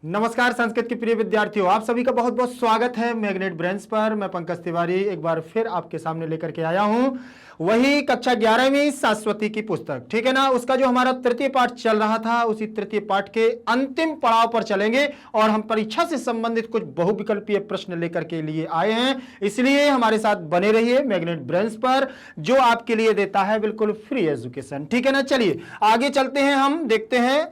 नमस्कार संस्कृत के प्रिय विद्यार्थियों, आप सभी का बहुत बहुत स्वागत है मैग्नेट ब्रेन्स पर। मैं पंकज तिवारी एक बार फिर आपके सामने लेकर के आया हूं वही कक्षा 11वीं शाश्वती की पुस्तक, ठीक है ना। उसका जो हमारा तृतीय पाठ चल रहा था, उसी तृतीय पाठ के अंतिम पड़ाव पर चलेंगे और हम परीक्षा से संबंधित कुछ बहुविकल्पीय प्रश्न लेकर के लिए आए हैं। इसलिए हमारे साथ बने रहिए मैग्नेट ब्रेन्स पर, जो आपके लिए देता है बिल्कुल फ्री एजुकेशन, ठीक है ना। चलिए आगे चलते हैं, हम देखते हैं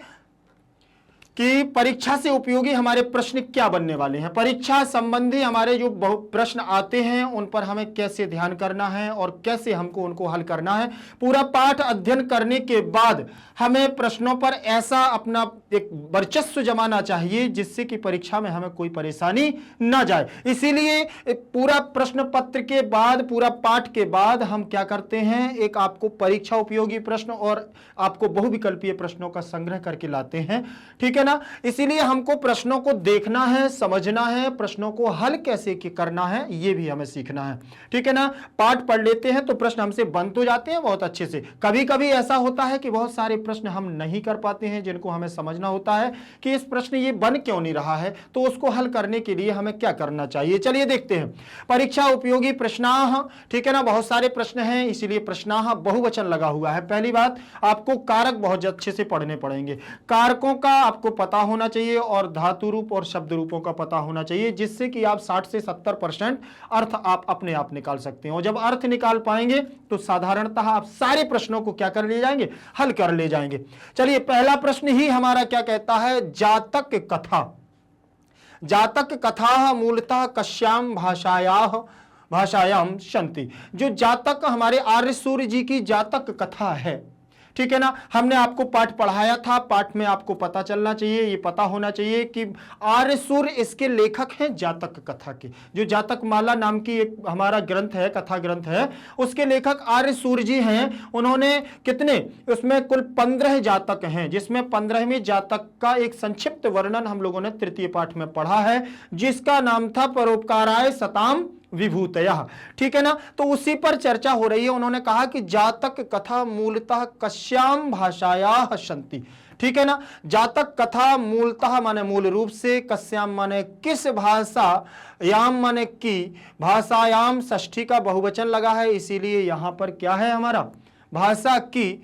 कि परीक्षा से उपयोगी हमारे प्रश्न क्या बनने वाले हैं। परीक्षा संबंधी हमारे जो बहु प्रश्न आते हैं उन पर हमें कैसे ध्यान करना है और कैसे हमको उनको हल करना है। पूरा पाठ अध्ययन करने के बाद हमें प्रश्नों पर ऐसा अपना एक वर्चस्व जमाना चाहिए जिससे कि परीक्षा में हमें कोई परेशानी ना जाए। इसीलिए पूरा प्रश्न पत्र के बाद, पूरा पाठ के बाद हम क्या करते हैं, एक आपको परीक्षा उपयोगी प्रश्न और आपको बहुविकल्पीय प्रश्नों का संग्रह करके लाते हैं, ठीक है ना। इसीलिए हमको प्रश्नों को देखना है, समझना है, प्रश्नों को हल कैसे करना है ये भी हमें सीखना है, ठीक है ना। पाठ पढ़ लेते हैं तो प्रश्न हमसे बन तो जाते हैं बहुत अच्छे से। कभी कभी ऐसा होता है कि बहुत सारे प्रश्न हम नहीं कर पाते हैं, जिनको हमें समझना होता है कि इस प्रश्न ये बन क्यों नहीं रहा है, तो उसको हल करने के लिए हमें क्या करना चाहिए। चलिए देखते हैं परीक्षा उपयोगी प्रश्नाह, ठीक है ना। बहुत सारे प्रश्न हैं, इसीलिए प्रश्नाह बहुवचन लगा हुआ है। पहली बात, आपको कारक बहुत अच्छे से पढ़ने पड़ेंगे। कारकों का आपको पता होना चाहिए और धातु रूप और शब्द रूपों का पता होना चाहिए, जिससे कि आप 60 से 70% अर्थ आप अपने आप निकाल सकते हो। जब अर्थ निकाल पाएंगे तो साधारणतः आप सारे प्रश्नों को क्या कर ले जाएंगे, हल कर ले जाएंगे। चलिए पहला प्रश्न ही हमारा क्या कहता है, जातक कथा। जातक कथा मूलतः कस्याम भाषायाम सन्ति। जो जातक हमारे आर्य सूर्य जी की जातक कथा है, ठीक है ना। हमने आपको पाठ पढ़ाया था, पाठ में आपको पता चलना चाहिए, ये पता होना चाहिए कि आर्य सूर्य इसके लेखक हैं जातक कथा के। जो जातक माला नाम की एक हमारा ग्रंथ है, कथा ग्रंथ है, उसके लेखक आर्य सूर्य जी हैं। उन्होंने कितने, उसमें कुल 15 जातक हैं, जिसमें 15वें जातक का एक संक्षिप्त वर्णन हम लोगों ने तृतीय पाठ में पढ़ा है, जिसका नाम था परोपकाराय सताम विभूतयः, ठीक है ना। तो उसी पर चर्चा हो रही है। उन्होंने कहा कि जातक कथा मूलतः कस्याम भाषायाः सन्ति, ठीक है ना। जातक कथा मूलतः माने मूल रूप से, कस्याम माने किस भाषा, याम माने की, भाषायाम षष्ठी का बहुवचन लगा है, इसीलिए यहां पर क्या है हमारा, भाषा की,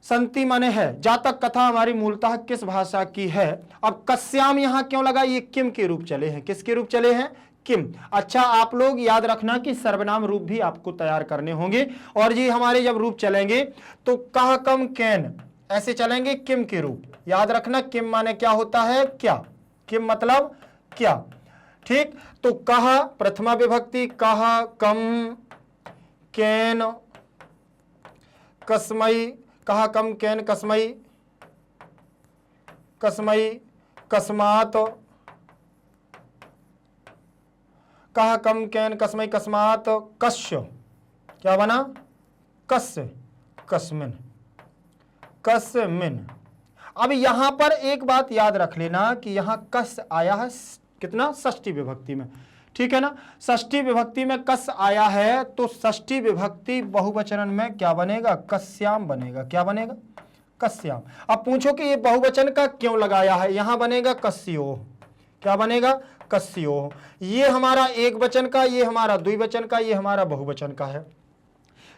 संति माने है। जातक कथा हमारी मूलतः किस भाषा की है। अब कस्याम यहां क्यों लगा, ये किम के रूप चले हैं। किसके रूप चले हैं, किम। अच्छा, आप लोग याद रखना कि सर्वनाम रूप भी आपको तैयार करने होंगे, और जी हमारे जब रूप चलेंगे तो कह कम कैन ऐसे चलेंगे, किम के रूप। याद रखना किम माने क्या होता है, क्या। किम मतलब क्या, ठीक। तो कह प्रथमा विभक्ति, कह कम कैन कस्मई, कह कम कैन कस्मई, कस्मई कस्मात, कह कम कैन कस्मई कस्मात कस्य, क्या बना, कस्य कस्मिन, कस्मिन। अब यहां पर एक बात याद रख लेना कि यहां कस आया है कितना, षष्ठी विभक्ति में, ठीक है ना। षष्ठी विभक्ति में कस आया है, तो षष्ठी विभक्ति बहुवचन में क्या बनेगा, कस्याम बनेगा। क्या बनेगा, कस्याम। अब पूछो कि ये बहुवचन का क्यों लगाया है, यहां बनेगा कस्यो। क्या बनेगा, कस्यो। ये हमारा एक वचन का, ये हमारा द्विवचन का, ये हमारा बहुवचन का है।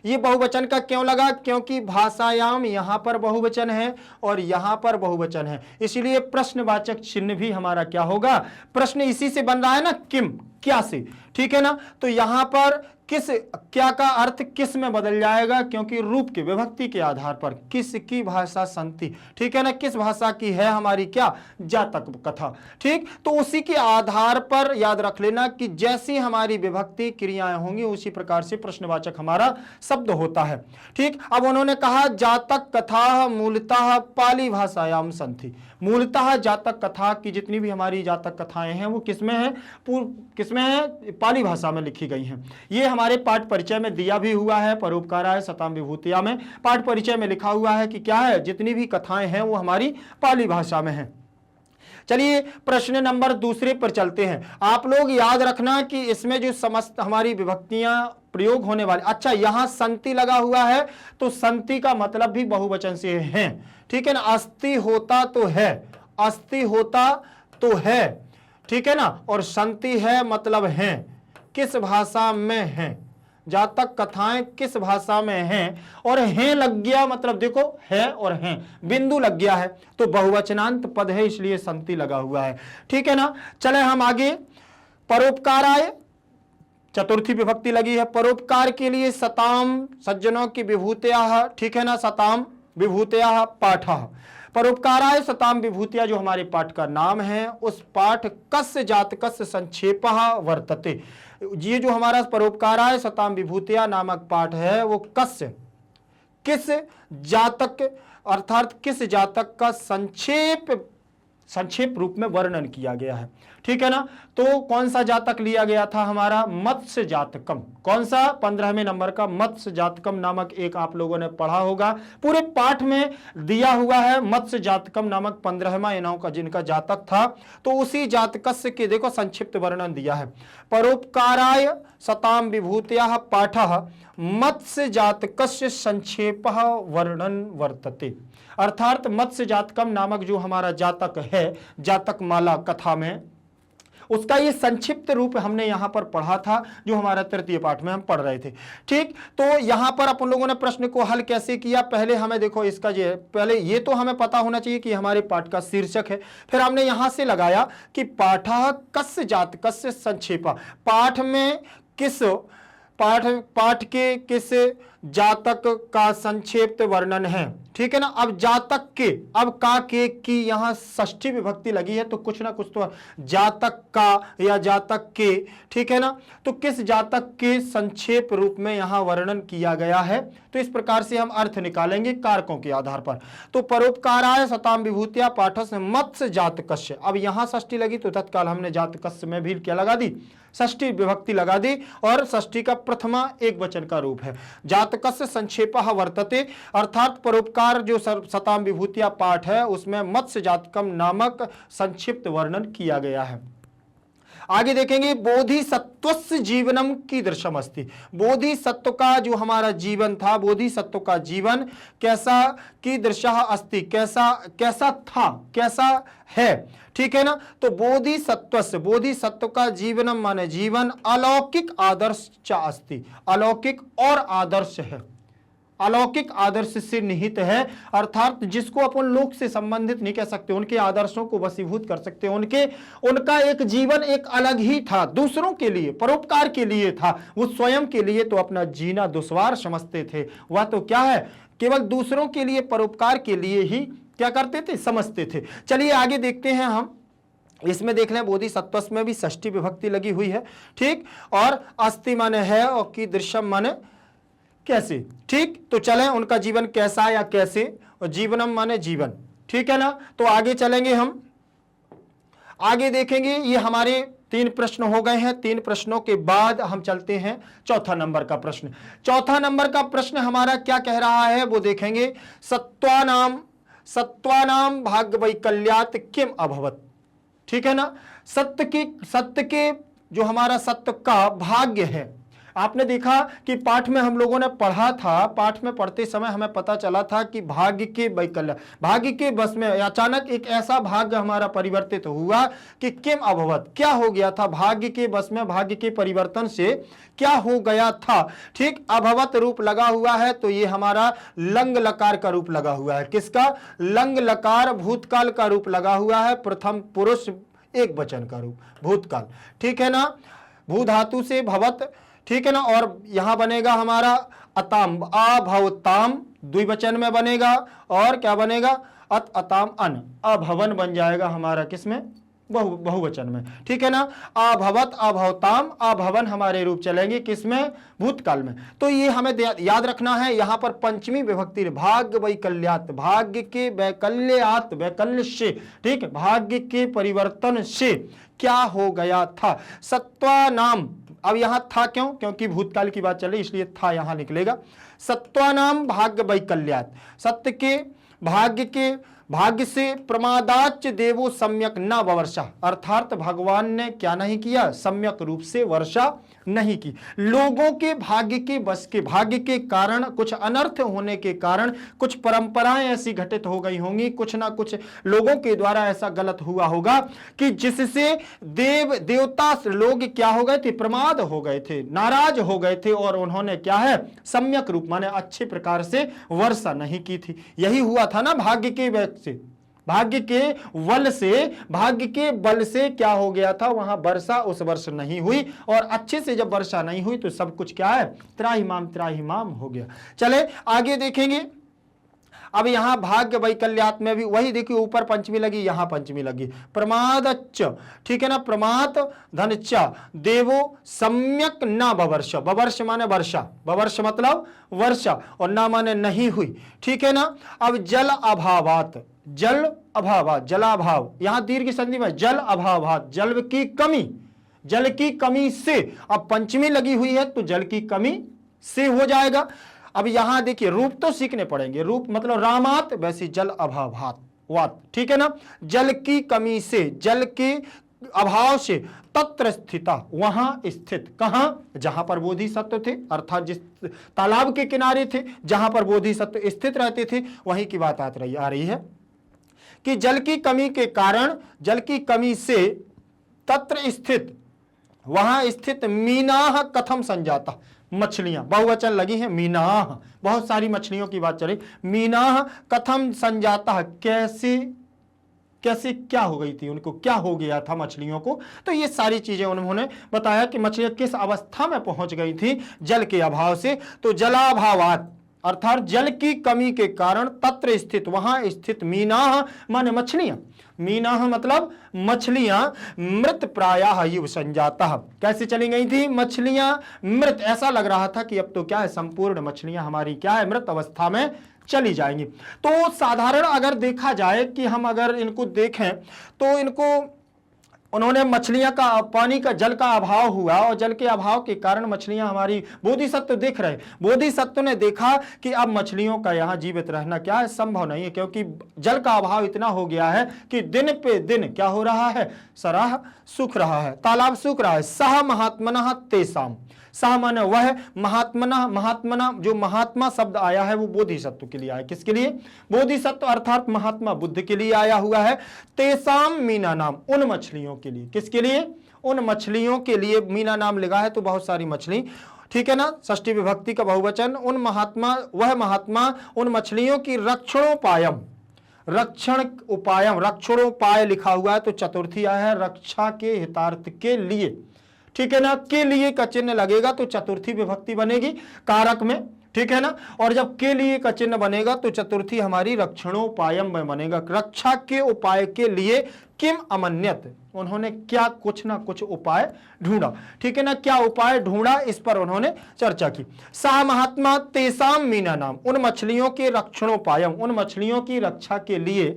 ये बहुवचन का क्यों लगा, क्योंकि भाषायाम यहां पर बहुवचन है और यहां पर बहुवचन है, इसलिए प्रश्नवाचक चिन्ह भी हमारा क्या होगा, प्रश्न इसी से बन रहा है ना, किम, क्या से, ठीक है ना। तो यहां पर किस, क्या का अर्थ किस में बदल जाएगा, क्योंकि रूप के विभक्ति के आधार पर, किस की भाषा संति, ठीक है ना। किस भाषा की है हमारी क्या, जातक कथा, ठीक। तो उसी के आधार पर याद रख लेना कि जैसी हमारी विभक्ति क्रियाएं होंगी उसी प्रकार से प्रश्नवाचक हमारा शब्द होता है, ठीक। अब उन्होंने कहा जातक कथा मूलतः पाली भाषायाम संति। मूलतः जातक कथा की जितनी भी हमारी जातक कथाएं हैं वो किसमें है, किसमें है, पाली भाषा में लिखी गई हैं। ये हमारे पाठ परिचय में दिया भी हुआ है, परोपकाराय सताम विभूतिया में पाठ परिचय में लिखा हुआ है कि क्या है, जितनी भी कथाएं हैं वो हमारी पाली भाषा में हैं। चलिए प्रश्न नंबर दूसरे पर चलते हैं। आप लोग याद रखना कि इसमें जो समस्त हमारी विभक्तियां प्रयोग होने वाली, अच्छा यहां संति लगा हुआ है तो संति का मतलब भी बहुवचन से है, ठीक है ना। अस्ति होता तो है, अस्ति होता तो है, ठीक है ना, और संति है मतलब हैं, किस भाषा में हैं, जातक कथाएं किस भाषा में हैं, और हैं लग गया मतलब देखो है और हैं बिंदु लग गया है तो बहुवचनांत पद है, इसलिए संति लगा हुआ है, ठीक है ना। चले हम आगे, परोपकाराय चतुर्थी विभक्ति लगी है, परोपकार के लिए सताम सज्जनों की विभूतियाः, ठीक है ना, सताम विभूतियाः पाठः, परोपकाराय सताम विभूतिया जो हमारे पाठ का नाम है, उस पाठ कस्य जातकस्य संक्षेपः वर्तते। ये जो हमारा परोपकाराय सताम विभूतिया नामक पाठ है वो कस्य किस जातक अर्थात किस जातक का संक्षेप रूप में वर्णन किया गया है, ठीक है ना। तो कौन सा जातक लिया गया था हमारा, मत्स्य जातकम, कौन सा 15वें नंबर का मत्स्य जातकम नामक एक आप लोगों ने पढ़ा होगा, पूरे पाठ में दिया हुआ है मत्स्य जातकम नामक 15वां इनाम का जिनका जातक था, तो उसी जातकस्य के देखो संक्षिप्त वर्णन दिया है, परोपकाराय सताम विभूतियाः पाठः मत्स्य जातकस्य संक्षेपः वर्णन वर्तते। अर्थात मत्स्य जातकम नामक जो हमारा जातक है, जातक माला कथा में, उसका ये संक्षिप्त रूप हमने यहां पर पढ़ा था, जो हमारा तृतीय पाठ में हम पढ़ रहे थे, ठीक। तो यहां पर अपन लोगों ने प्रश्न को हल कैसे किया, पहले हमें देखो इसका जो पहले ये तो हमें पता होना चाहिए कि हमारे पाठ का शीर्षक है, फिर हमने यहां से लगाया कि पाठः कस्य जातकस्य संक्षेपः, पाठ में किस पाठ के किस जातक का संक्षिप्त वर्णन है, ठीक है ना। अब जातक के, अब का के की यहां षष्ठी विभक्ति लगी है तो कुछ ना कुछ तो जातक का या जातक के, ठीक है ना, तो किस जातक के संक्षेप रूप में यहां वर्णन किया गया है, तो इस प्रकार से हम अर्थ निकालेंगे कारकों के आधार पर। तो परोपकाराय सताम विभूतिया पाठस्य मत्स्य जातकस्य, अब यहां षष्ठी लगी तो तत्काल हमने जातकस्य में भी क्या लगा दी, षष्ठी विभक्ति लगा दी, और षष्ठी का प्रथमा एक वचन का रूप है, जातकस्य संक्षेपः वर्तते, अर्थात परोपकार जो सताम विभूतिया पाठ है उसमें मत्स्य जातकम नामक संक्षिप्त वर्णन किया गया है। आगे देखेंगे, बोधिसत्वस्य जीवनम कीदृशम अस्ति, बोधिसत्व का जो हमारा जीवन था, बोधिसत्व का जीवन कैसा, कीदृशः अस्ति, कैसा कैसा था, कैसा है, ठीक है ना। तो बोधिसत्वस्य, बोधिसत्व का जीवनम माने जीवन, अलौकिक आदर्श च अस्ति, अलौकिक और आदर्श है, अलौकिक आदर्श से निहित है, अर्थात जिसको अपन लोक से संबंधित नहीं कह सकते, उनके आदर्शों को वशीभूत कर सकते, उनका एक जीवन एक अलग ही था, दूसरों के लिए परोपकार के लिए था, वो स्वयं के लिए तो अपना जीना दुश्वार समझते थे, वह तो क्या है केवल दूसरों के लिए परोपकार के लिए ही क्या करते थे, समझते थे। चलिए आगे देखते हैं हम, इसमें देख लें बोधिसत्व में भी षष्ठी विभक्ति लगी हुई है, ठीक, और अस्ति माने है और की दृश्यम माने कैसे, ठीक। तो चलें उनका जीवन कैसा या कैसे, और जीवनम माने जीवन, ठीक है ना। तो आगे चलेंगे हम, आगे देखेंगे, ये हमारे 3 प्रश्न हो गए हैं, 3 प्रश्नों के बाद हम चलते हैं चौथा नंबर का प्रश्न। चौथा नंबर का प्रश्न हमारा क्या कह रहा है वो देखेंगे, सत्वानाम भाग्य वैकल्यात किम अभवत, ठीक है ना। सत्य के जो हमारा सत्य का भाग्य है, आपने देखा कि पाठ में हम लोगों ने पढ़ा था, पाठ में पढ़ते समय हमें पता चला था कि भाग्य के वैकल्य, भाग्य के बस में अचानक एक ऐसा भाग्य हमारा परिवर्तित हुआ कि किम अभवत, क्या हो गया था, भाग्य के बस में भाग्य के परिवर्तन से क्या हो गया था, ठीक। अभवत रूप लगा हुआ है तो ये हमारा लंग लकार का रूप लगा हुआ है, किसका, लंग लकार भूतकाल का रूप लगा हुआ है, प्रथम पुरुष एक वचन का रूप भूतकाल, ठीक है ना, भू धातु से भवत, ठीक है ना, और यहां बनेगा हमारा अताम, अभवताम द्विवचन में बनेगा, और क्या बनेगा, अताम अन, अभवन बन जाएगा हमारा किसमें, बहुवचन में, ठीक है ना। अभवत अभवताम अभवन हमारे रूप चलेंगे किसमें, भूतकाल में। तो ये हमें याद रखना है, यहां पर पंचमी विभक्ति भाग्य वैकल्यात, भाग्य के वैकल्यात, वैकल्य से, ठीक है, भाग्य के परिवर्तन से क्या हो गया था, सत्वानाम, अब यहां था क्यों, क्योंकि भूतकाल की बात चल रही इसलिए था यहां निकलेगा, सत्वानाम भाग्य वैकल्यात, सत्य के भाग्य के भाग्य से प्रमादाच देवो सम्यक न वर्षा, अर्थात भगवान ने क्या नहीं किया, सम्यक रूप से वर्षा नहीं की। लोगों के भाग्य के बस के, भाग्य के कारण, कुछ अनर्थ होने के कारण, कुछ परंपराएं ऐसी घटित हो गई होंगी, कुछ ना कुछ लोगों के द्वारा ऐसा गलत हुआ होगा कि जिससे देव देवता लोग क्या हो गए थे, प्रमाद हो गए थे, नाराज हो गए थे, और उन्होंने क्या है, सम्यक रूप माने अच्छे प्रकार से वर्षा नहीं की थी। यही हुआ था ना, भाग्य के बल से, भाग्य के बल से, भाग्य के बल से क्या हो गया था, वहां वर्षा उस वर्ष नहीं हुई, और अच्छे से जब वर्षा नहीं हुई तो सब कुछ क्या है, त्राहिमाम हो गया। चले आगे देखेंगे। अब यहां भाग्य वैकल्यात में भी वही देखिए, ऊपर पंचमी लगी, यहां पंचमी लगी, प्रमादच्च, ठीक है ना, प्रमाद धनच्च देवो सम्यक न बवर्ष, बवर्ष माने वर्षा, बवर्ष मतलब वर्षा, और ना माने नहीं हुई, ठीक है ना। अब जल अभावात, जल अभावात, जलाभाव, यहां दीर्घ संधि में, जल अभावात, जल की कमी, जल की कमी से, अब पंचमी लगी हुई है तो जल की कमी से हो जाएगा। अब यहां देखिए रूप तो सीखने पड़ेंगे, रूप मतलब रामात, वैसे जल अभावात वात, ठीक है ना, जल की कमी से, जल के अभाव से, तत्र स्थिता, वहां स्थित, कहां, जहां पर बोधिसत्व थे, अर्थात जिस तालाब के किनारे थे जहां पर बोधिसत्व स्थित रहते थे, वहीं की बात आ रही है कि जल की कमी के कारण, जल की कमी से तत्र स्थित, वहां स्थित मीनाह कथम संजाता, मछलियां बहुवचन लगी हैं, मीनाह, बहुत सारी मछलियों की बात चली, मीनाह कथम संजाता, कैसे कैसे क्या हो गई थी, उनको क्या हो गया था मछलियों को, तो ये सारी चीजें उन्होंने बताया कि मछलियां किस अवस्था में पहुंच गई थी जल के अभाव से। तो जलाभावात अर्थात जल की कमी के कारण, तत्र स्थित, वहां स्थित, मीनाह माने मछलियां, मीनाह मतलब मछलियां, मृत प्रायः युव संजाता, कैसे चली गई थी मछलियां, मृत, ऐसा लग रहा था कि अब तो क्या है, संपूर्ण मछलियां हमारी क्या है, मृत अवस्था में चली जाएंगी। तो साधारण अगर देखा जाए कि हम अगर इनको देखें तो इनको, उन्होंने मछलियां का, पानी का, जल का अभाव हुआ, और जल के अभाव के कारण मछलियां हमारी, बोधिसत्व देख रहे, बोधिसत्व ने देखा कि अब मछलियों का यहां जीवित रहना क्या है, संभव नहीं है, क्योंकि जल का अभाव इतना हो गया है कि दिन पे दिन क्या हो रहा है, सराह सूख रहा है, तालाब सूख रहा है। सह महात्मनः तेसाम, सह माने वह, महात्मना, महात्मना जो महात्मा शब्द आया है वो बोधिसत्व के लिए आया, किसके लिए, बोधिसत्व अर्थात महात्मा बुद्ध के लिए आया हुआ है। तेसाम मीना नाम, उन मछलियों के लिए, किसके लिए, उन मछलियों के लिए, मीना नाम लगा है तो बहुत सारी मछली, ठीक है ना, षष्ठी विभक्ति का बहुवचन, उन महात्मा, वह महात्मा उन मछलियों की रक्षणोपायम, रक्षण उपायम, रक्षणोपाय लिखा हुआ है तो चतुर्थी आया है, रक्षा के हितार्थ के लिए, ठीक है ना, के लिए का चिन्ह लगेगा तो चतुर्थी विभक्ति बनेगी कारक में, ठीक है ना, और जब के लिए का चिन्ह बनेगा तो चतुर्थी हमारी रक्षणोपायम में बनेगा, रक्षा के उपाय के लिए, किम अमन्यत, उन्होंने क्या कुछ ना कुछ उपाय ढूंढा, ठीक है ना, क्या उपाय ढूंढा, इस पर उन्होंने चर्चा की। सा महात्मा तेसाम मीना नाम, उन मछलियों के रक्षणोपायम, उन मछलियों की रक्षा के लिए,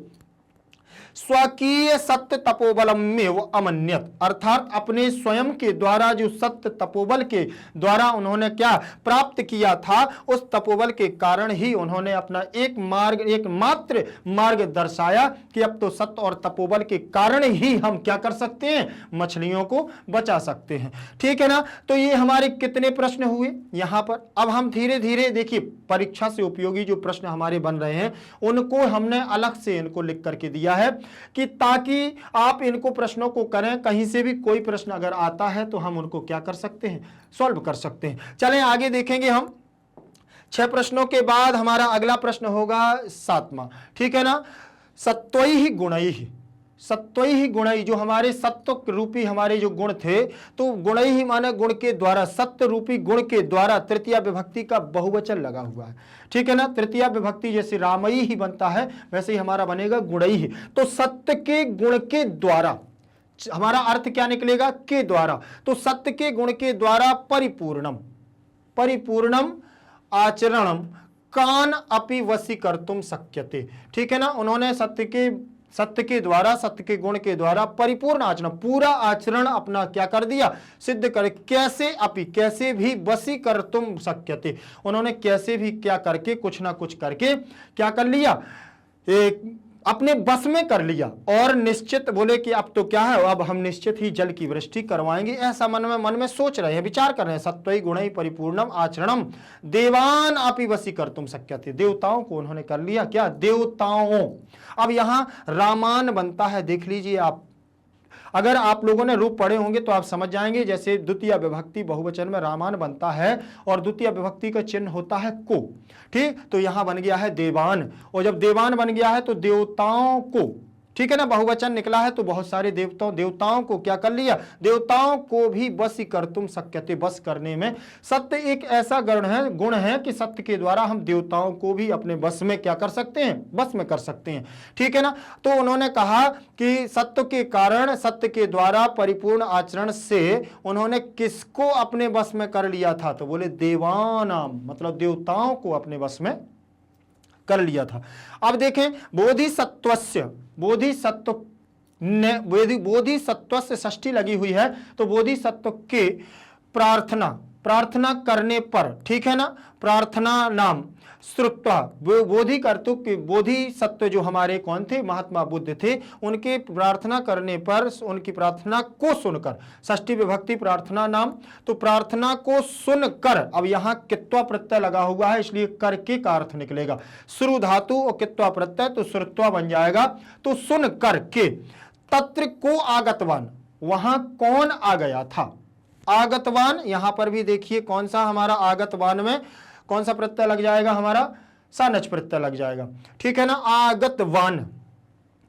स्वकीय सत्य तपोबलम में वो अमन्यत, अर्थात अपने स्वयं के द्वारा जो सत्य तपोबल के द्वारा उन्होंने क्या प्राप्त किया था, उस तपोबल के कारण ही उन्होंने अपना एक मार्ग, एक मात्र मार्ग दर्शाया कि अब तो सत्य और तपोबल के कारण ही हम क्या कर सकते हैं, मछलियों को बचा सकते हैं, ठीक है ना। तो ये हमारे कितने प्रश्न हुए यहां पर। अब हम धीरे धीरे देखिए परीक्षा से उपयोगी जो प्रश्न हमारे बन रहे हैं उनको हमने अलग से इनको लिख करके दिया है कि ताकि आप इनको प्रश्नों को करें, कहीं से भी कोई प्रश्न अगर आता है तो हम उनको क्या कर सकते हैं, सॉल्व कर सकते हैं। चलें आगे देखेंगे हम 6 प्रश्नों के बाद हमारा अगला प्रश्न होगा 7वां, ठीक है ना। सत्वैहि गुणैहि, सत्वैहि गुणैहि, जो हमारे सत्व रूपी हमारे जो गुण थे, तो गुणैहि माने गुण के द्वारा, सत्य रूपी गुण के द्वारा, तृतीया विभक्ति का बहुवचन लगा हुआ है, ठीक है ना। तृतीया विभक्ति जैसे रामई ही बनता है वैसे ही हमारा बनेगा गुणैहि, तो सत्य के गुण के द्वारा, हमारा अर्थ क्या निकलेगा, के द्वारा, तो सत्य के गुण के द्वारा परिपूर्णम, परिपूर्णम आचरणम कान अपि वशीकर्तुम शक्यते, ठीक है ना। उन्होंने सत्य के द्वारा, सत्य के गुण के द्वारा परिपूर्ण आचरण, पूरा आचरण अपना क्या कर दिया, सिद्ध कर, कैसे अपि, कैसे भी, वशीकर्तुम शक्यते, उन्होंने कैसे भी क्या करके, कुछ ना कुछ करके क्या कर लिया, एक अपने बस में कर लिया और निश्चित बोले कि अब तो क्या है, अब हम निश्चित ही जल की वृष्टि करवाएंगे, ऐसा मन में सोच रहे हैं, विचार कर रहे हैं। सत्वई गुणई परिपूर्णम आचरणम देवान आपी वसी कर तुम शक्य थे, देवताओं को उन्होंने कर लिया क्या, देवताओं। अब यहां रामान बनता है, देख लीजिए आप, अगर आप लोगों ने रूप पढ़े होंगे तो आप समझ जाएंगे। जैसे द्वितीय विभक्ति बहुवचन में रामान बनता है और द्वितीय विभक्ति का चिन्ह होता है को, ठीक, तो यहां बन गया है देवान, और जब देवान बन गया है तो देवताओं को, ठीक है ना, बहुवचन निकला है तो बहुत सारे देवताओं को क्या कर लिया, देवताओं को भी बस कर तुम शक्यते, बस करने में। सत्य एक ऐसा गुण है कि सत्य के द्वारा हम देवताओं को भी अपने बस में क्या कर सकते हैं, बस में कर सकते हैं, ठीक है ना। तो उन्होंने कहा कि सत्य के कारण, सत्य के द्वारा परिपूर्ण आचरण से उन्होंने किसको अपने बस में कर लिया था, तो बोले देवानाम, मतलब देवताओं को अपने बस में कर लिया था। अब देखें बोधिसत्वस्य, बोधिसत्व ने बोधिसत्व से षष्ठी लगी हुई है, तो बोधिसत्व के प्रार्थना करने पर, ठीक है ना, प्रार्थना नाम श्रुत्वा, बोधि कर्तुक, बोधिसत्व जो हमारे कौन थे, महात्मा बुद्ध थे, उनके प्रार्थना करने पर, उनकी प्रार्थना को सुनकर, षष्ठी विभक्ति प्रार्थना नाम, तो प्रार्थना को सुनकर, अब यहां कित्वा प्रत्यय लगा हुआ है इसलिए करके का अर्थ निकलेगा, श्रु धातु और कित्वा प्रत्यय तो श्रुत्वा बन जाएगा, तो सुन करके, तत्र को आगतवान, वहां कौन आ गया था, आगतवान, यहां पर भी देखिए कौन सा हमारा आगतवान में कौन सा प्रत्यय लग जाएगा, हमारा सानच प्रत्यय लग जाएगा, ठीक है ना। आगतवान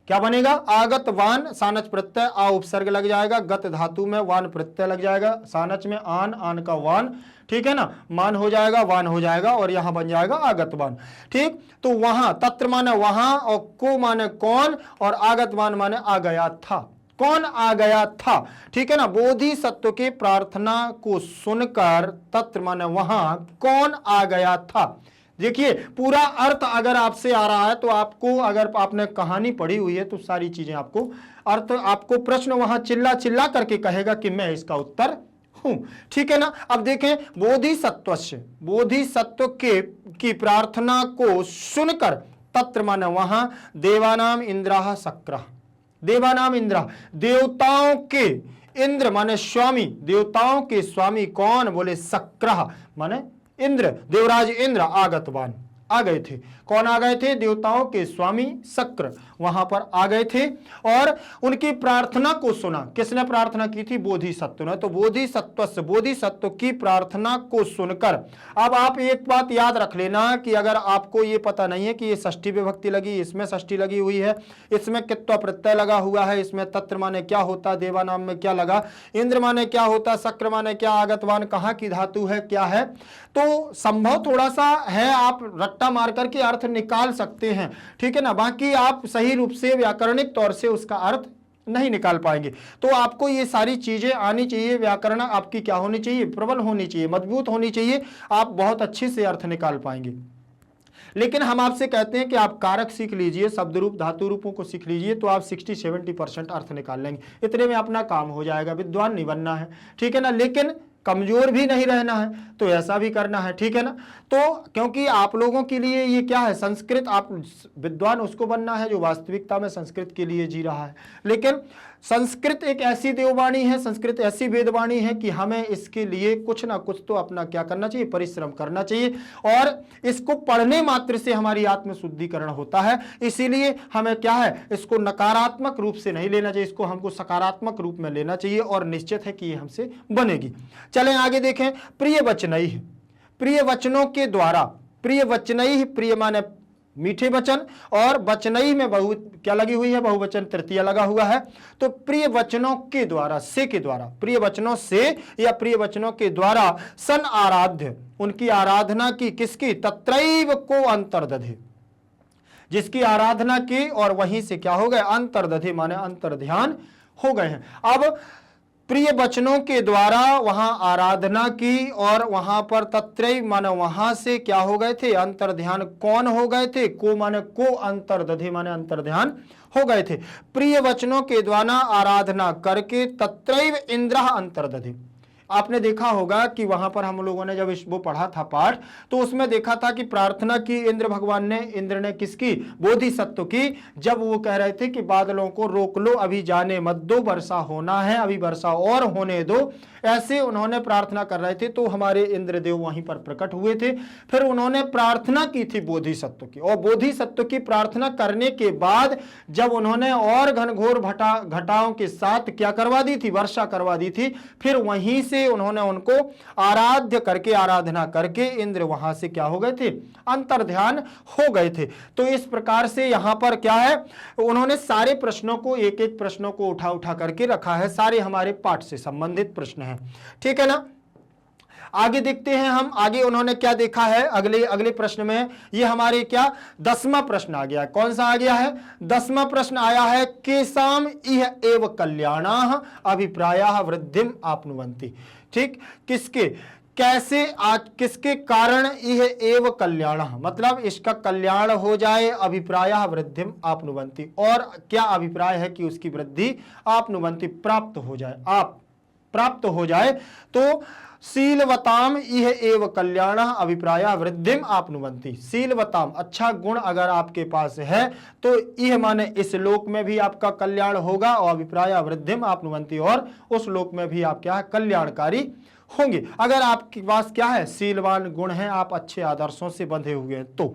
क्या बनेगा, आगतवान, सानच प्रत्यय, आ उपसर्ग लग जाएगा, गत धातु में वान प्रत्यय लग जाएगा, सानच में आन का वान, ठीक है ना, मान हो जाएगा, वान हो जाएगा और यहां बन जाएगा आगतवान, ठीक। तो वहां तत्र माने वहां और को माने कौन और आगतवान माने आ गया था, कौन आ गया था, ठीक है ना। बोधिसत्व के प्रार्थना को सुनकर, तत्र माने वहां, कौन आ गया था। देखिए पूरा अर्थ अगर आपसे आ रहा है तो आपको, अगर आपने कहानी पढ़ी हुई है तो सारी चीजें आपको अर्थ, आपको प्रश्न वहां चिल्ला चिल्ला करके कहेगा कि मैं इसका उत्तर हूं, ठीक है ना। अब देखें बोधिसत्व के की प्रार्थना को सुनकर, तत्र माने वहां, देवानाम इंद्राः शक्रः, देवानाम इंद्र, देवताओं के, इंद्र माने स्वामी, देवताओं के स्वामी कौन, बोले शक्रः माने इंद्र, देवराज इंद्र आगतवान, आ गए थे, कौन आ गए थे, देवताओं के स्वामी शक्र वहां पर आ गए थे और उनकी प्रार्थना को सुना। किसने प्रार्थना की थी, बोधिसत्व ने, तो बोधिसत्व की प्रार्थना को सुनकर। अब आप एक बात याद रख लेना कि अगर आपको ये पता नहीं है कि ये षष्ठी विभक्ति लगी, इसमें षष्ठी लगी हुई है, इसमें कित्वा प्रत्यय लगा हुआ है, इसमें तत्र माने क्या होता, देवानाम में क्या लगा, इंद्र माने क्या होता, शक्र माने क्या, आगतवान कहाँ की धातु है, क्या है, तो संभव थोड़ा सा है, आप रट्टा मार करके अर्थ निकाल सकते हैं, ठीक है ना। बाकी आप सही रूप से व्याकरणिक तौर से उसका अर्थ नहीं निकाल पाएंगे। तो आपको ये सारी चीजें आनी चाहिए, व्याकरण आपकी क्या होनी चाहिए, प्रबल होनी चाहिए, मजबूत होनी चाहिए, आप बहुत अच्छे से अर्थ निकाल पाएंगे। लेकिन हम आपसे कहते हैं कि आप कारक सीख लीजिए, शब्द रूप धातु रूपों को सीख लीजिए, तो आप 60-70% अर्थ निकाल लेंगे, इतने में अपना काम हो जाएगा, विद्वान नहीं बनना है, ठीक है ना। लेकिन कमजोर भी नहीं रहना है, तो ऐसा भी करना है, ठीक है ना। तो क्योंकि आप लोगों के लिए ये क्या है, संस्कृत, आप विद्वान उसको बनना है जो वास्तविकता में संस्कृत के लिए जी रहा है। लेकिन संस्कृत एक ऐसी देववाणी है, संस्कृत ऐसी वेदवाणी है कि हमें इसके लिए कुछ ना कुछ तो अपना क्या करना चाहिए, परिश्रम करना चाहिए, और इसको पढ़ने मात्र से हमारी आत्मशुद्धिकरण होता है। इसीलिए हमें क्या है, इसको नकारात्मक रूप से नहीं लेना चाहिए, इसको हमको सकारात्मक रूप में लेना चाहिए और निश्चित है कि ये हमसे बनेगी। चलें आगे देखें, प्रिय वचनैः, प्रिय वचनों के द्वारा, प्रिय वचनैः, प्रिय माने मीठे वचन, और वचनई में बहु क्या लगी हुई है, बहुवचन तृतीय लगा हुआ है, तो प्रिय वचनों के द्वारा, से के द्वारा, प्रिय वचनों से या प्रिय वचनों के द्वारा, सन आराध्य, उनकी आराधना की, किसकी, तत्रैव को अंतर्दधे, जिसकी आराधना की और वहीं से क्या हो गए, अंतर्दधे माने अंतर्ध्यान हो गए हैं। अब प्रिय वचनों के द्वारा वहां आराधना की और वहां पर तत्रैव माने वहां से क्या हो गए थे, अंतर्ध्यान कौन हो गए थे, को माने को, अंतर्दधे माने अंतर्ध्यान हो गए थे। प्रिय वचनों के द्वारा आराधना करके तत्रैव इंद्रः अंतर्दधे, आपने देखा होगा कि वहां पर हम लोगों ने जब वो पढ़ा था पाठ, तो उसमें देखा था कि प्रार्थना की इंद्र ने किसकी? बोधिसत्व की। जब वो कह रहे थे कि बादलों को रोक लो, अभी जाने मत दो, वर्षा होना है, अभी वर्षा और होने दो, ऐसे उन्होंने प्रार्थना कर रहे थे। तो हमारे इंद्रदेव वहीं पर प्रकट हुए थे। फिर उन्होंने प्रार्थना की थी बोधिसत्व की, और बोधिसत्व की प्रार्थना करने के बाद जब उन्होंने और घनघोर घटाओं के साथ क्या करवा दी थी? वर्षा करवा दी थी। फिर वहीं से उन्होंने उनको आराध्य करके, आराधना करके इंद्र वहां से क्या हो गए थे? अंतर्ध्यान हो गए थे। तो इस प्रकार से यहां पर क्या है, उन्होंने सारे प्रश्नों को, एक एक प्रश्नों को उठा उठा करके रखा है। सारे हमारे पाठ से संबंधित प्रश्न हैं, ठीक है ना। आगे देखते हैं हम, आगे उन्होंने क्या देखा है अगले प्रश्न में। ये हमारे क्या 10वां प्रश्न आ गया। कौन सा आ गया है? 10वां प्रश्न आया है, केसाम इह एव कल्याणाः अभिप्रायाः वृद्धिम आपनुवन्ति। ठीक, किसके, कैसे, आज किसके कारण यह एव कल्याण, मतलब इसका कल्याण हो जाए, अभिप्रायः वृद्धिम आपनुवन्ति, और क्या अभिप्राय है कि उसकी वृद्धि आपनुवन्ति प्राप्त हो जाए, आप प्राप्त हो जाए। तो शीलवताम इह एव कल्याण अभिप्राय वृद्धिम आपनुवन्ति। शीलवताम, अच्छा गुण अगर आपके पास है तो यह माने इस लोक में भी आपका कल्याण होगा, और अभिप्राय वृद्धिम आपनुवन्ति, और उस लोक में भी आप क्या है? कल्याणकारी होंगे। अगर आपके पास क्या है? शीलवान गुण है, आप अच्छे आदर्शों से बंधे हुए हैं तो,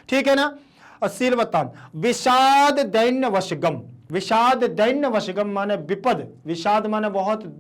ठीक है ना। शीलवताम विषाद दैन्य वशगम, विषाद दैन्य वशगम माने विपद, विषाद माने बहुत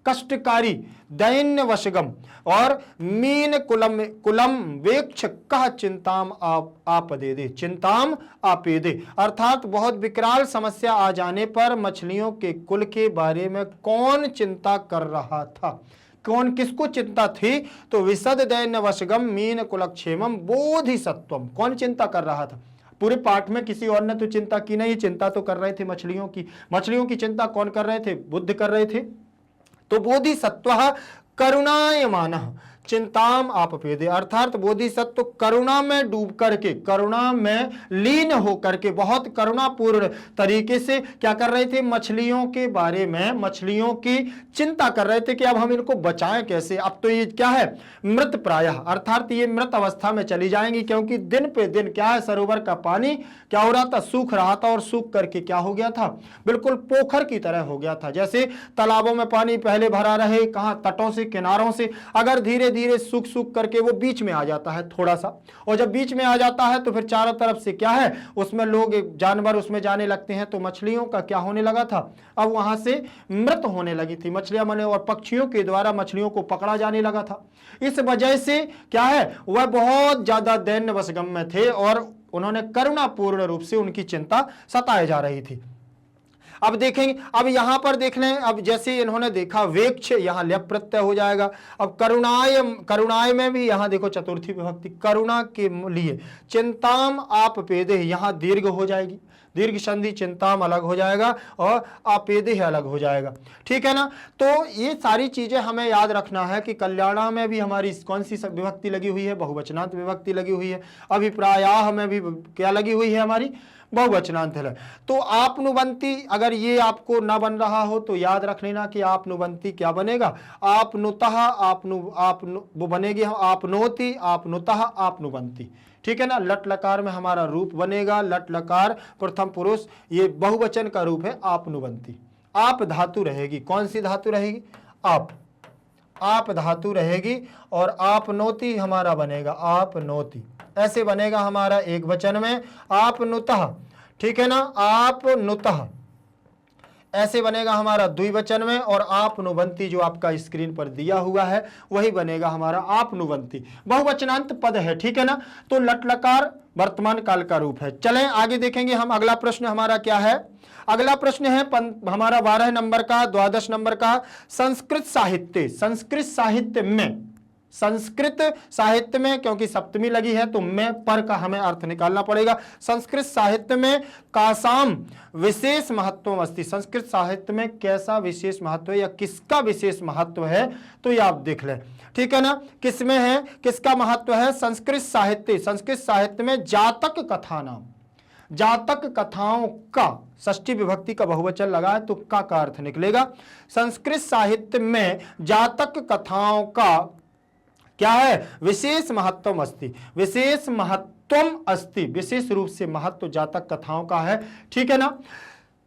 कष्टकारी, दैन्य वशगम, और मीन कुलम वेक्ष कह चिंताम आप दे दे, चिंताम आपे दे, अर्थात बहुत विकराल समस्या आ जाने पर मछलियों के कुल के बारे में कौन चिंता कर रहा था? कौन, किसको चिंता थी? तो विशद दैन्य वशगम मीन कुलक्षेमम बोधिसत्वम, कौन चिंता कर रहा था? पूरे पाठ में किसी और ने तो चिंता की नहीं, चिंता तो कर रहे थे मछलियों की। मछलियों की चिंता कौन कर रहे थे? बुद्ध कर रहे थे। तो बोधिसत्वः करुणायमानः चिंताम आपपेदे, अर्थात बोधिसत्व करुणा में डूब करके, करुणा में लीन होकर के, बहुत करुणापूर्ण तरीके से क्या कर रहे थे? मछलियों के बारे में, मछलियों की चिंता कर रहे थे कि अब हम इनको बचाएं कैसे। अब तो ये क्या है? मृत प्रायः, अर्थात ये मृत अवस्था में चली जाएंगी, क्योंकि दिन पे दिन क्या है? सरोवर का पानी क्या हो रहा था? सूख रहा था, और सूख करके क्या हो गया था? बिल्कुल पोखर की तरह हो गया था। जैसे तालाबों में पानी पहले भरा रहे, कहां? तटों से, किनारों से, अगर धीरे धीरे सूख सूख करके वो बीच में आ जाता है थोड़ा सा, और जब बीच में आ जाता है तो फिर चारों तरफ से क्या है? उसमें लोग, जानवर उसमें जाने लगते हैं। तो मछलियों का क्या होने लगा था? अब वहां से मृत होने लगी थी मछलियां, माने, और पक्षियों के द्वारा मछलियों को पकड़ा जाने लगा था। इस वजह से क्या है? वह बहुत ज्यादा दैन्य वशगम में थे, और उन्होंने करुणापूर्ण रूप से उनकी चिंता सताए जा रही थी। अब देखेंगे, अब यहां पर देख लें, अब जैसे इन्होंने देखा वेक्ष, यहां ल्यप प्रत्यय हो जाएगा। अब करुणाय, करुणाय में भी यहां देखो चतुर्थी विभक्ति, करुणा के लिए चिंताम आप पेदे, यहां दीर्घ हो जाएगी, दीर्घ संधि, चिंताम अलग हो जाएगा और आपेदे अलग हो जाएगा, ठीक है ना। तो ये सारी चीजें हमें याद रखना है कि कल्याणा में भी हमारी कौन सी विभक्ति लगी हुई है? बहुवचनांत विभक्ति लगी हुई है। अभिप्रायाः में भी क्या लगी हुई है? हमारी बहुवचनांत है। तो आपनुवन्ति, अगर ये आपको ना बन रहा हो तो याद रख लेना कि आपनुवन्ति क्या बनेगा? आपनुतः, वो बनेगी आपनोति, आपनुतः, आपनुवन्ति, ठीक है ना। लट लकार में हमारा रूप बनेगा, लट लकार प्रथम पुरुष, ये बहुवचन का रूप है आपनुवन्ति। आप धातु रहेगी, कौन सी धातु रहेगी? आप धातु रहेगी, और आपनोति हमारा बनेगा आपनोति, ऐसे बनेगा हमारा एक वचन में आपनुतः, ठीक है ना। आपनुतः ऐसे बनेगा हमारा द्विवचन में, और आपनुवन्ति जो आपका स्क्रीन पर दिया हुआ है वही बनेगा हमारा आपनुवन्ति, बहुवचनांत पद है, ठीक है ना। तो लट लकार वर्तमान काल का रूप है। चलें आगे देखेंगे हम। अगला प्रश्न हमारा क्या है? अगला प्रश्न है हमारा 12 नंबर का, 12 नंबर का, संस्कृत साहित्य। संस्कृत साहित्य में, संस्कृत साहित्य में, क्योंकि सप्तमी लगी है तो मैं पर का हमें अर्थ निकालना पड़ेगा। संस्कृत साहित्य में कासाम विशेष महत्व अस्ति, संस्कृत साहित्य में कैसा विशेष महत्व है या किसका विशेष महत्व है? तो ये आप देख लें, ठीक है ना। किसमें है, किसका महत्व है? संस्कृत साहित्य, संस्कृत साहित्य में जातक कथा नाम, जातक कथाओं का षष्ठी विभक्ति का बहुवचन लगा है तो का अर्थ निकलेगा। संस्कृत साहित्य में जातक कथाओं का क्या है, विशेष महत्वम अस्ति, विशेष महत्वम अस्ति, विशेष रूप से महत्व जातक कथाओं का है। ठीक है ना।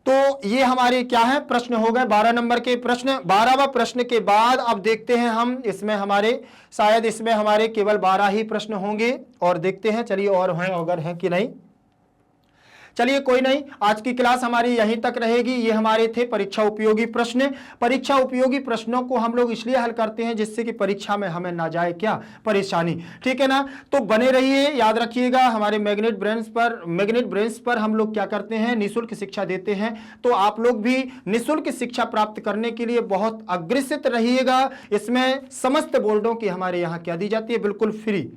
तो ये हमारे क्या है, प्रश्न हो गए 12 नंबर के प्रश्न। 12वां प्रश्न के बाद अब देखते हैं हम, इसमें हमारे शायद इसमें हमारे केवल 12 ही प्रश्न होंगे और देखते हैं, चलिए और हैं अगर हैं कि नहीं। चलिए कोई नहीं, आज की क्लास हमारी यहीं तक रहेगी। ये हमारे थे परीक्षा उपयोगी प्रश्न। परीक्षा उपयोगी प्रश्नों को हम लोग इसलिए हल करते हैं जिससे कि परीक्षा में हमें ना जाए क्या, परेशानी। ठीक है ना। तो बने रहिए, याद रखिएगा हमारे मैग्नेट ब्रेन्स पर हम लोग क्या करते हैं, निःशुल्क शिक्षा देते हैं। तो आप लोग भी निःशुल्क शिक्षा प्राप्त करने के लिए बहुत अग्रसित रहिएगा। इसमें समस्त बोर्डों की हमारे यहाँ क्या दी जाती है, बिल्कुल फ्री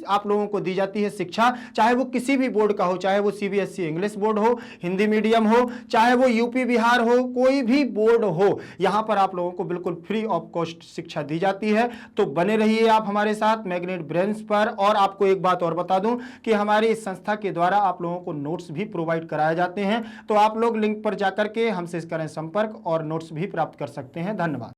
आप लोगों को दी जाती है शिक्षा, चाहे वो किसी भी बोर्ड का हो, चाहे वो सीबीएसई इंग्लिश बोर्ड हो, हिंदी मीडियम हो, चाहे वो यूपी बिहार हो, कोई भी बोर्ड हो, यहां पर आप लोगों को बिल्कुल फ्री ऑफ कॉस्ट शिक्षा दी जाती है। तो बने रहिए आप हमारे साथ मैग्नेट ब्रेन्स पर। और आपको एक बात और बता दूं कि हमारी इस संस्था के द्वारा आप लोगों को नोट्स भी प्रोवाइड कराए जाते हैं। तो आप लोग लिंक पर जाकर के हमसे करें संपर्क और नोट्स भी प्राप्त कर सकते हैं। धन्यवाद।